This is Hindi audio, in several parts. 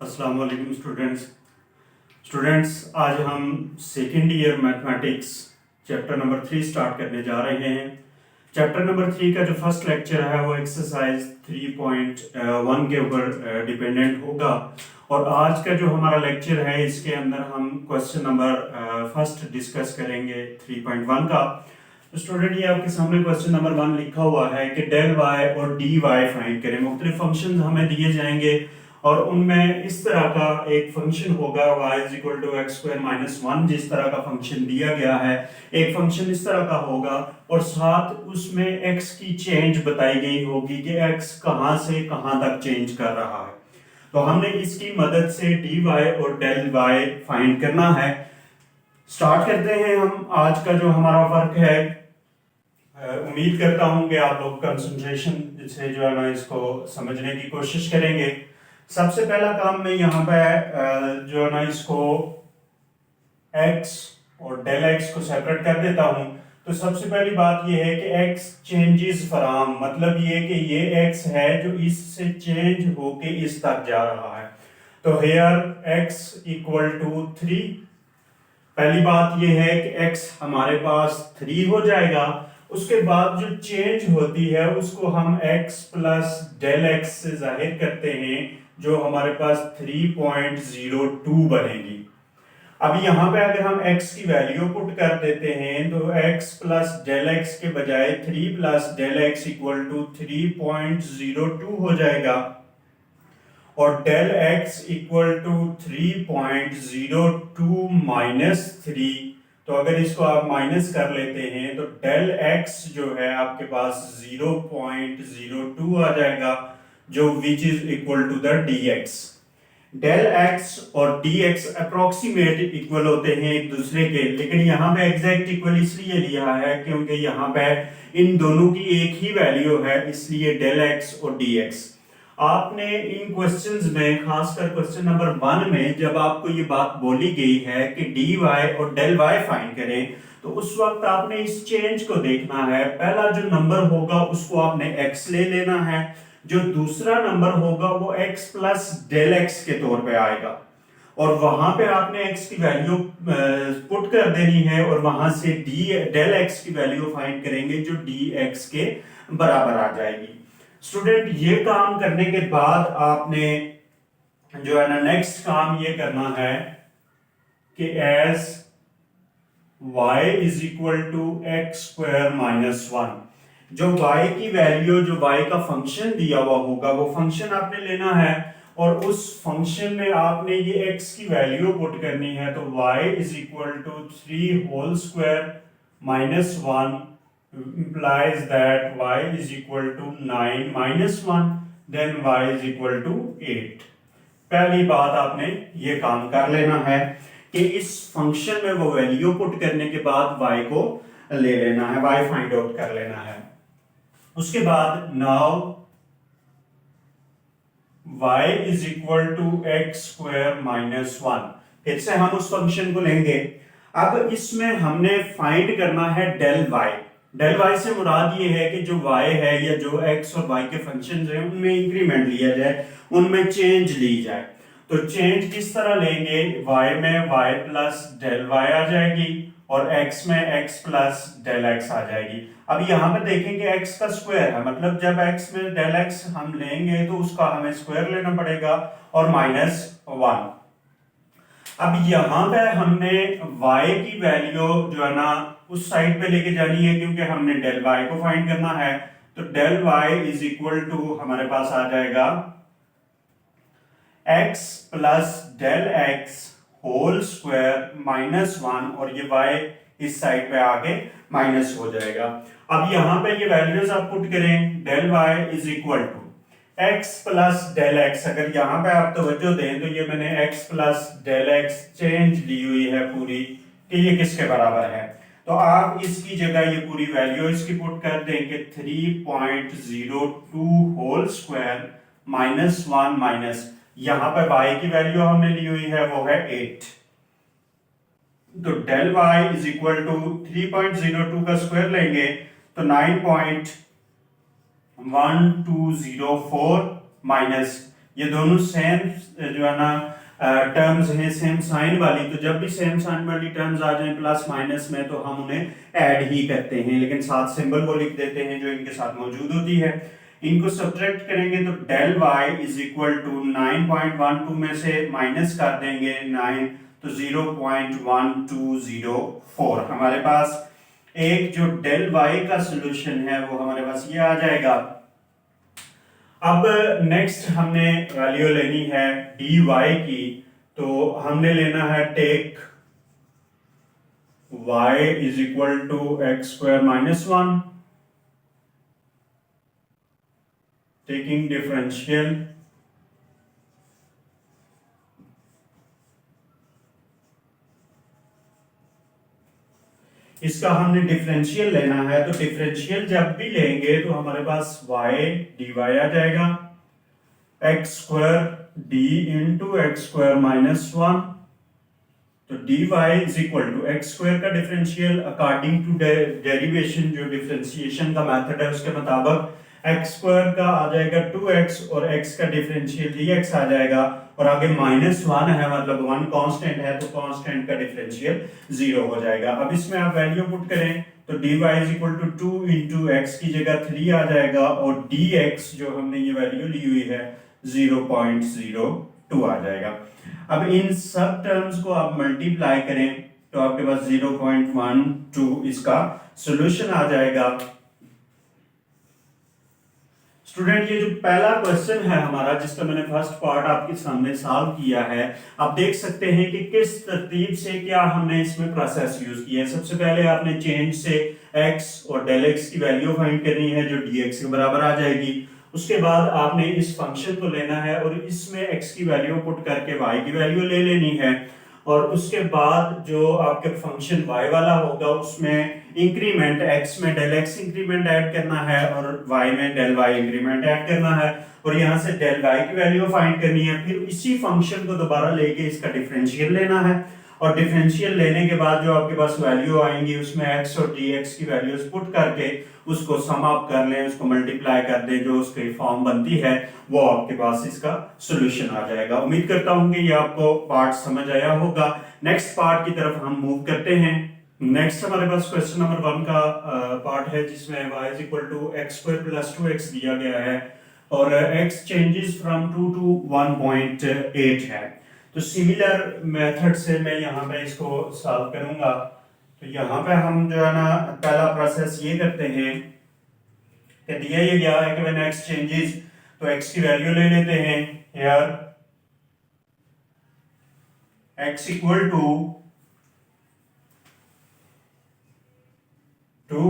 अस्सलाम वालेकुम स्टूडेंट्स आज हम second year mathematics chapter number 3 start करने जा रहे हैं। चैप्टर नंबर 3 का जो फर्स्ट लेक्चर है वो एक्सरसाइज 3.1 के ऊपर डिपेंडेंट होगा और आज का जो हमारा लेक्चर है इसके अंदर हम क्वेश्चन नंबर फर्स्ट डिस्कस करेंगे 3.1 का। तो स्टूडेंट ये आपके सामने क्वेश्चन नंबर 1 लिखा हुआ है कि डेल वाई और डी वाई फाइंड करें। मुख्तलिफ फंक्शन हमें दिए जाएंगे और उनमें इस तरह का एक फंक्शन होगा y is equal to x square minus one, जिस तरह का फंक्शन दिया गया है एक फंक्शन इस तरह का होगा और साथ उसमें x की चेंज बताई गई होगी कि x कहां से कहां तक चेंज कर रहा है। तो हमने इसकी मदद से dy और डेल y फाइंड करना है। स्टार्ट करते हैं हम आज का जो हमारा वर्क है। उम्मीद करता हूं कि आप लोग कंसंट्रेशन से जो है ना इसको समझने की कोशिश करेंगे। सबसे पहला काम मैं यहाँ पे जो है ना इसको x और डेल x को सेपरेट कर देता हूँ। तो सबसे पहली बात ये है कि x चेंजेस फ्रॉम, मतलब ये कि ये x है जो इससे चेंज होके इस तक जा रहा है। तो हेयर x इक्वल टू 3। पहली बात ये है कि x हमारे पास 3 हो जाएगा। उसके बाद जो चेंज होती है उसको हम x प्लस डेल x से जाहिर करते हैं, जो हमारे पास 3.02 बनेगी। अब यहाँ पे अगर हम x की वैल्यू पुट कर देते हैं तो x प्लस डेल x के बजाय 3 plus del x equal to 3.02 हो जाएगा और del x equal to 3.02 minus 3। तो अगर इसको आप माइनस कर लेते हैं तो डेल x जो है आपके पास 0.02 आ जाएगा, जो which is equal to the dx। Del x और dx अप्रोक्सीमेट इक्वल होते हैं एक दूसरे के, लेकिन यहाँ पे एग्जैक्ट इक्वल इसलिए लिया है क्योंकि यहाँ पे इन दोनों की एक ही वैल्यू है, इसलिए डेल x और dx। आपने इन क्वेश्चंस में, खासकर क्वेश्चन नंबर 1 में जब आपको ये बात बोली गई है कि dy और डेल y फाइंड करें, तो उस वक्त आपने इस चेंज को देखना है। पहला जो नंबर होगा उसको आपने x ले लेना है, जो दूसरा नंबर होगा वो x प्लस डेल x के तौर पे आएगा और वहां पे आपने x की वैल्यू पुट कर देनी है और वहां से डेल x की वैल्यू फाइंड करेंगे जो dx के बराबर आ जाएगी। स्टूडेंट ये काम करने के बाद आपने जो है ना नेक्स्ट काम ये करना है कि as y is equal to x square minus one, जो y की वैल्यू, जो y का फंक्शन दिया हुआ होगा वो फंक्शन आपने लेना है और उस फंक्शन में आपने ये x की वैल्यू पुट करनी है। तो y is equal to 3 whole square minus one implies that y is equal to 9 minus 1, then y is equal to 8। पहली बात आपने ये काम कर लेना है कि इस फंक्शन में वो वैल्यू पुट करने के बाद y को ले लेना है, y फाइंड आउट कर लेना है। उसके बाद now y is equal to x square minus 1, फिर से हम उस फंक्शन को लेंगे। अब इसमें हमने फाइंड करना है डेल y। डेल y से मुराद ये है कि जो y है या जो x और y के फंक्शंस हैं उनमें इंक्रीमेंट लिया जाए, उनमें चेंज ली जाए। तो चेंज किस तरह लेंगे, y में y प्लस डेल y आ जाएगी और x में x प्लस डेल x आ जाएगी। अब यहाँ पे देखेंगे x का स्क्वायर है, मतलब जब x में डेल x हम लेंगे तो उसका हमें स्क्वायर लेना पड़ेगा और माइनस 1। अब यहाँ पे हमने y की वैल्यू जो है ना उस साइड पे लेके जानी है क्योंकि हमने डेल y को फाइंड करना है। तो del y is equal to हमारे पास आ जाएगा x plus del x whole square minus 1 और ये y इस साइड पे आके माइनस हो जाएगा। अब यहाँ पे ये वैल्यूज आप पुट करें, del y is equal to x plus del x। अगर यहाँ पे आप तवज्जो दें तो ये मैंने x plus del x change ली हुई है पूरी कि ये किसके बराबर है। तो आप इसकी जगह ये पूरी वैल्यू इसकी पुट कर देंगे 3.02 होल स्क्वायर माइनस 1 माइनस, यहाँ पे y की वैल्यू हमने ली हुई है वो है 8। तो del y is equal to 3.02 का स्क्वायर लेंगे तो 9.1204 माइनस ये दोनों सेम जो है ना टर्म्स हैं सेम साइन वाली, तो जब भी सेम साइन वाली टर्म्स आ जाएं प्लस माइनस में तो हम उन्हें ऐड ही करते हैं, लेकिन साथ सिंबल को लिख देते हैं जो इनके साथ मौजूद होती है। इनको सब्ट्रैक्ट करेंगे तो del Y is equal to 9.12 में से माइनस कर देंगे 9 तो 0.1204। हमारे पास एक जो डेल वाई का सॉल्यूशन है वो हमारे पास ये आ जाएगा। अब नेक्स्ट हमने वैल्यू लेनी है डी वाई की, तो हमने लेना है take y is equal to x square minus 1, taking differential इसका हमने डिफरेंशियल लेना है, तो डिफरेंशियल जब भी लेंगे तो हमारे पास y dy आ जाएगा x square d into x square minus 1, तो dy is equal to x square का डिफरेंशियल अकॉर्डिंग टू डेरिवेशन जो डिफरेंशिएशन का मेथड है उसके मुताबिक एक्स स्क्वायर का आ जाएगा 2x और x का डिफरेंशियल dx आ जाएगा, और आगे माइनस 1 है मतलब 1 कांस्टेंट है तो कांस्टेंट का डिफरेंशियल 0 हो जाएगा। अब इसमें आप वैल्यू पुट करें तो dy is equal to 2 into x की जगह 3 आ जाएगा, और dx जो हमने ये वैल्यू ली हुई है 0.02 आ जाएगा। अब इन सब टर्म्स को आप मल्टीप्लाई करें तो आपके पास 0.12 इसका सॉल्यूशन आ जाएगा। स्टूडेंट ये जो पहला क्वेश्चन है हमारा जिसका मैंने फर्स्ट पार्ट आपके सामने सॉल्व किया है, आप देख सकते हैं कि किस तरतीब से क्या हमने इसमें प्रोसेस यूज किया है। सबसे पहले आपने चेंज से x और डेल x की वैल्यू फाइंड करनी है जो dx के बराबर आ जाएगी। उसके बाद आपने इस फंक्शन को लेना है और इसमें x की वैल्यू पुट करके y की वैल्यू ले लेनी है, और उसके बाद जो आपके फंक्शन y वाला होगा उसमें इंक्रीमेंट x में डेल x इंक्रीमेंट ऐड करना है और y में डेल y इंक्रीमेंट ऐड करना है, और यहाँ से डेल y की वैल्यू फाइंड करनी है। फिर इसी फंक्शन को दोबारा लेके इसका डिफरेंशियल लेना है, और डिफरेंशियल लेने के बाद जो आपके पास वैल्यू आएंगी उसमें x और dx की वैल्यूज पुट करके उसको सम अप कर लें, उसको मल्टीप्लाई कर दें, जो उसकी फॉर्म बनती है वो आपके पास इसका सॉल्यूशन आ जाएगा। उम्मीद करता हूं कि ये आपको पार्ट समझ आया होगा। नेक्स्ट पार्ट की तरफ हम मूव करते हैं। नेक्स्ट हमारे पास क्वेश्चन नंबर 1 का पार्ट है जिसमें y is equal to x square plus 2x दिया गया है और x चेंजेस फ्रॉम 2 टू 1.8 है। तो सिमिलर मेथड से मैं यहाँ पे इसको सॉल्व करूंगा। तो यहाँ पे हम जो है ना पहला प्रोसेस ये करते हैं कि दिया ये गया है कि व्हेन x चेंजेस तो x की वैल्यू ले लेते हैं here x equal to 2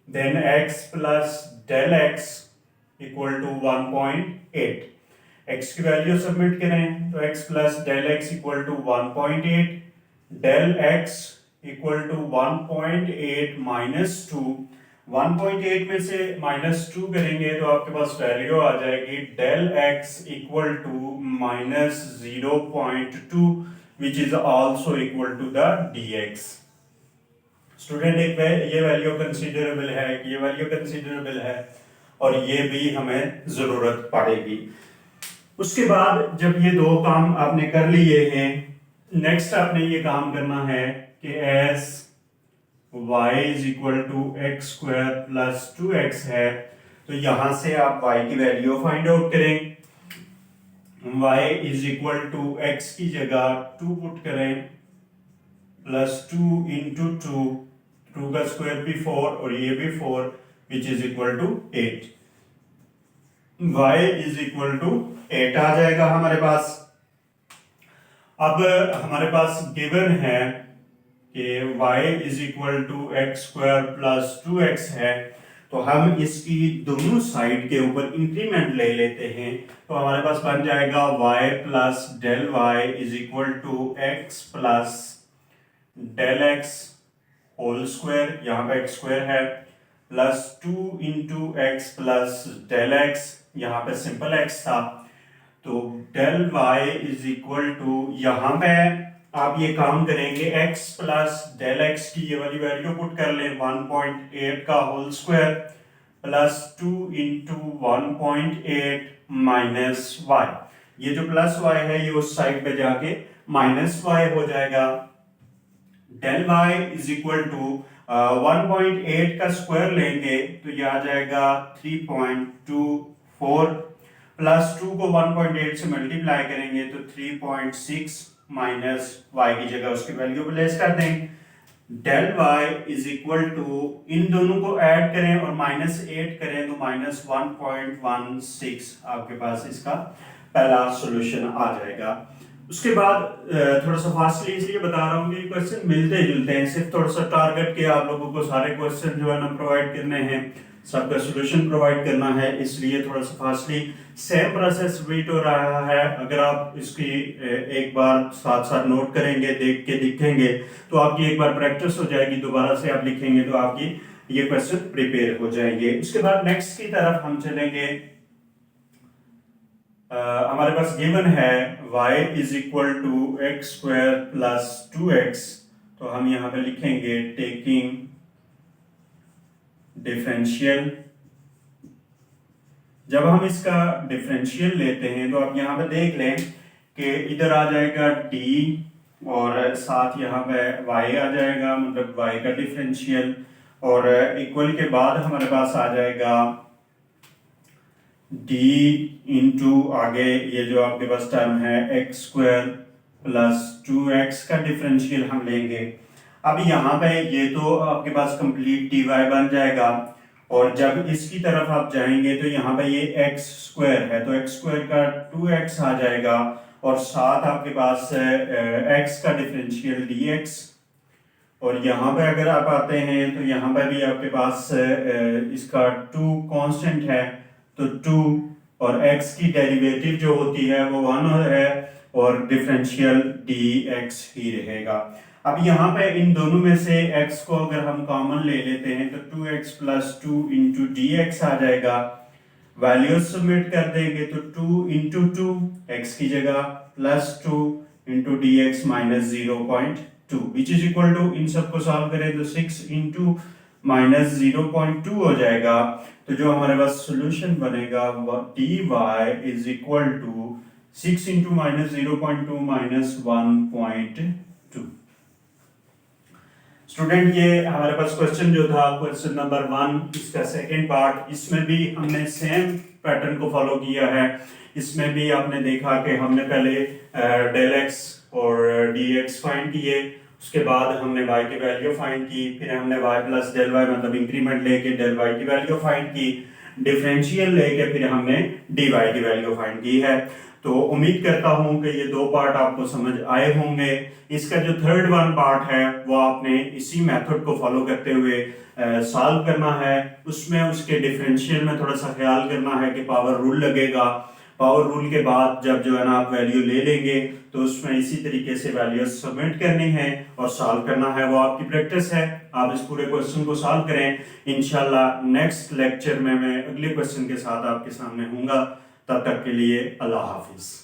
then x plus del x equal to 1.8। x की वैल्यू सबमिट करें तो x plus del x equal to 1.8, del x equal to 1.8 minus 2, 1.8 में से माइनस 2 करेंगे तो आपके पास वैल्यू आ जाएगी del x equal to minus 0.2 which is also equal to the dx। Student एक ये वैल्यू कंसीडरेबल है, ये वैल्यू कंसीडरेबल है और ये भी हमें जरूरत पड़ेगी। उसके बाद जब ये दो काम आपने कर लिए हैं, नेक्स्ट आपने ये काम करना है कि as y is equal to x square plus 2x है तो यहां से आप y की वैल्यू फाइंड आउट करें। y is equal to x की जगह 2 पुट करें प्लस 2 इंटू 2 का स्क्वायर भी 4 और ये भी 4 which is equal to 8। y is equal to 8 आ जाएगा हमारे पास। अब हमारे पास गिवन है कि y is equal to x square plus 2x है, तो हम इसकी दोनों साइड के ऊपर इंक्रीमेंट ले लेते हैं तो हमारे पास बन जाएगा y plus del y is equal to x plus del x whole square, यहाँ पे x स्क्वायर है, plus 2 into x plus del x, यहाँ पे सिंपल x था तो del y is equal to, यहाँ पे आप ये काम करेंगे x प्लस डेल x की ये वाली वैल्यू पुट कर लें 1.8 का whole square plus 2 into 1.8 minus y. ये जो प्लस वाई है ये उस साइड पे जाके माइनस वाई हो जाएगा। Del Y is equal to 1.8 का स्क्वायर लेंगे तो ये आ जाएगा 3.24 प्लस 2 को 1.8 से मल्टीप्लाई करेंगे तो 3.6 माइनस वाई की जगह उसकी वैल्यू प्लेस कर देंगे। Del Y is equal to इन दोनों को ऐड करें और -8 करें तो -1.16 आपके पास इसका पहला सॉल्यूशन आ जाएगा। उसके बाद थोड़ा सा फास्टली इसलिए बता रहा हूँ कि क्वेश्चन मिलते जुलते हैं, सिर्फ थोड़ा सा टारगेट के आप लोगों को सारे क्वेश्चन जो है ना प्रोवाइड करने हैं, सबका सॉल्यूशन प्रोवाइड करना है, इसलिए थोड़ा सा फास्टली सेम प्रोसेस रिपीट हो रहा है। अगर आप इसकी एक बार साथ साथ नोट करेंगे, देख के लिखेंगे तो आपकी एक बार प्रैक्टिस हो जाएगी, दोबारा से आप लिखेंगे तो आपकी ये क्वेश्चन प्रिपेयर हो जाएंगे। उसके बाद नेक्स्ट की तरफ हम चलेंगे। हमारे पास गिवन है y is equal to x square plus 2x, तो हम यहां पे लिखेंगे टेकिंग डिफरेंशियल। जब हम इसका डिफरेंशियल लेते हैं तो आप यहां पे देख लें कि इधर आ जाएगा d और साथ यहां पे y आ जाएगा, मतलब y का डिफरेंशियल, और इक्वल के बाद हमारे पास आ जाएगा d इंटू आगे ये जो आपके पास टर्म है एक्स स्क्वायर प्लस 2x का डिफरेंशियल हम लेंगे। अब यहाँ पे ये तो आपके पास कंप्लीट dy बन जाएगा, और जब इसकी तरफ आप जाएंगे तो यहाँ पे ये x स्क्वायर है तो x स्क्वायर का 2x आ जाएगा, और साथ आपके पास x का डिफरेंशियल dx, और यहाँ पे अगर आप आते हैं तो यहाँ पे भी आपके पास इसका 2 कांस्टेंट है तो 2, और x की डेरिवेटिव जो होती है वो 1 है, और डिफरेंशियल dx ही रहेगा। अब यहाँ पे इन दोनों में से x को अगर हम कॉमन ले लेते हैं तो 2x प्लस 2 इंटू dx आ जाएगा। वैल्यूज सबमिट कर देंगे तो 2 इंटू 2 x की जगह plus 2 into dx minus 0.2 which is equal to, इन सबको सॉल्व करें तो 6 इंटू माइनस 0.2 हो जाएगा। तो जो हमारे पास सॉल्यूशन बनेगा dy is equal to 6 into minus 0.2 minus 1.2। Student ये हमारे पास क्वेश्चन जो था क्वेश्चन नंबर 1, इसका सेकंड पार्ट, इसमें भी हमने सेम पैटर्न को फॉलो किया है। इसमें भी आपने देखा कि हमने पहले डेल x और dx फाइंड किए, उसके बाद हमने y की वैल्यू फाइंड की, फिर हमने y प्लस डेल y मतलब इंक्रीमेंट लेके डेल y की वैल्यू फाइंड की, डिफरेंशियल लेके फिर हमने dy की वैल्यू फाइंड की है। तो उम्मीद करता हूं कि ये 2 पार्ट आपको समझ आए होंगे। इसका जो थर्ड वन पार्ट है वो आपने इसी मेथड को फॉलो करते हुए सॉल्व करना है। उसमें उसके डिफरेंशियल में थोड़ा सा ख्याल करना है कि पावर रूल लगेगा। पावर रूल के बाद जब जो है ना आप वैल्यू ले लेंगे तो उसमें इसी तरीके से वैल्यू सबमिट करनी है और सॉल्व करना है, वो आपकी प्रैक्टिस है। आप इस पूरे क्वेश्चन को सॉल्व करें। इंशाल्लाह नेक्स्ट लेक्चर में मैं अगले क्वेश्चन के साथ आपके सामने हूँगा। तब तक के लिए अल्लाह हाफिज।